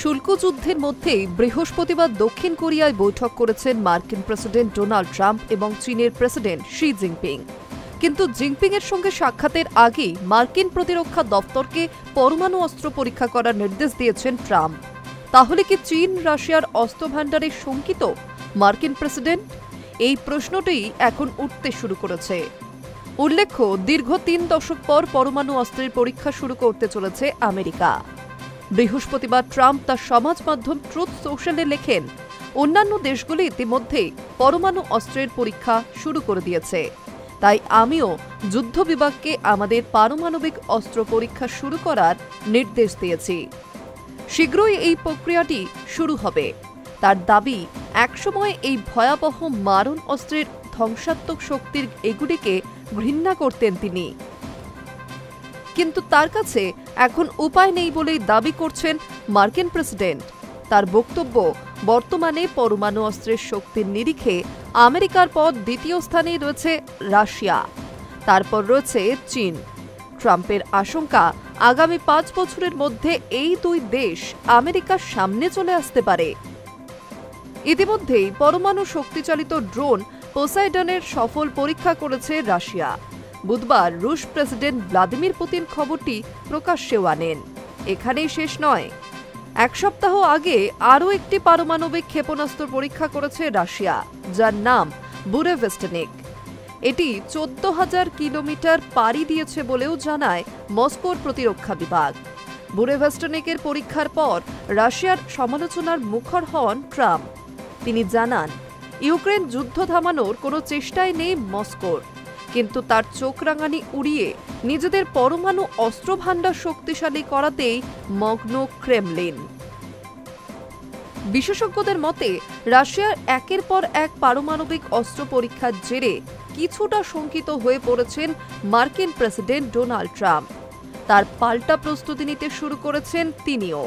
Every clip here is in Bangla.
শুল্ক যুদ্ধের মধ্যেই বৃহস্পতিবার দক্ষিণ কোরিয়ায় বৈঠক করেছেন মার্কিন প্রেসিডেন্ট ডোনাল্ড ট্রাম্প এবং চীনের প্রেসিডেন্ট শি জিনপিং। কিন্তু জিনপিংয়ের সঙ্গে সাক্ষাতের আগেই মার্কিন প্রতিরক্ষা দপ্তরকে পরমাণু অস্ত্র পরীক্ষা করার নির্দেশ দিয়েছেন ট্রাম্প। তাহলে কি চীন রাশিয়ার অস্ত্র ভাণ্ডারে শঙ্কিত মার্কিন প্রেসিডেন্ট? এই প্রশ্নটি এখন উঠতে শুরু করেছে। উল্লেখ্য, দীর্ঘ ৩ দশক পর পরমাণু অস্ত্রের পরীক্ষা শুরু করতে চলেছে আমেরিকা। বৃহস্পতিবার ট্রাম্প তার সমাজ মাধ্যম ট্রুথ সোশ্যালে লেখেন, অন্যান্য দেশগুলি ইতিমধ্যে পরমাণু অস্ত্রের পরীক্ষা শুরু করে দিয়েছে, তাই আমিও যুদ্ধ বিভাগকে আমাদের পারমাণবিক অস্ত্র পরীক্ষা শুরু করার নির্দেশ দিয়েছি। শীঘ্রই এই প্রক্রিয়াটি শুরু হবে। তার দাবি, একসময় এই ভয়াবহ মারণ অস্ত্রের ধ্বংসাত্মক শক্তির এগুলিকে ঘৃণা করতেন তিনি, কিন্তু তার কাছে এখন উপায় নেই বলেই দাবি করছেন মার্কিন প্রেসিডেন্ট। তার বক্তব্য, বর্তমানে পরমাণু অস্ত্রের শক্তির নিরিখে আমেরিকার পর দ্বিতীয় স্থানে রয়েছে রাশিয়া, তারপর রয়েছে চীন। ট্রাম্পের আশঙ্কা, আগামী 5 বছরের মধ্যে এই দুই দেশ আমেরিকার সামনে চলে আসতে পারে। ইতিমধ্যেই পরমাণু শক্তিচালিত ড্রোন পোসাইডনের সফল পরীক্ষা করেছে রাশিয়া। বুধবার রুশ প্রেসিডেন্ট ভ্লাদিমির পুতিন খবরটি প্রকাশ্যেও আনেন। এখানেই শেষ নয়, 1 সপ্তাহ আগে আরও একটি পারমাণবিক ক্ষেপণাস্ত্র পরীক্ষা করেছে রাশিয়া, যার নাম বুরেভেস্টনিক। এটি 14,000 কিলোমিটার পাড়ি দিয়েছে বলেও জানায় মস্কোর প্রতিরক্ষা বিভাগ। বুরেভেস্টনিকের পরীক্ষার পর রাশিয়ার সমালোচনার মুখর হন ট্রাম্প। তিনি জানান, ইউক্রেন যুদ্ধ থামানোর কোনো চেষ্টাই নেই মস্কোর, কিন্তু তার চোখ রাঙানি উড়িয়ে নিজেদের পরমাণু অস্ত্র ভাণ্ডার শক্তিশালী করাতেই মগ্ন ক্রেমলিন। বিশেষজ্ঞদের মতে, রাশিয়ার একের পর এক পারমাণবিক অস্ত্র পরীক্ষার জেরে কিছুটা শঙ্কিত হয়ে পড়েছেন মার্কিন প্রেসিডেন্ট ডোনাল্ড ট্রাম্প। তার পাল্টা প্রস্তুতি নিতে শুরু করেছেন তিনিও।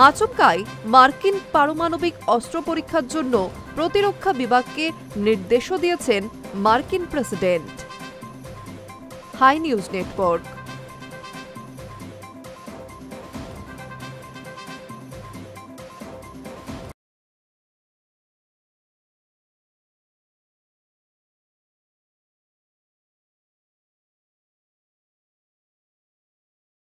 আচমকাই মার্কিন পারমাণবিক অস্ত্র পরীক্ষার জন্য প্রতিরক্ষা বিভাগকে নির্দেশও দিয়েছেন মার্কিন প্রেসিডেন্ট। High news network.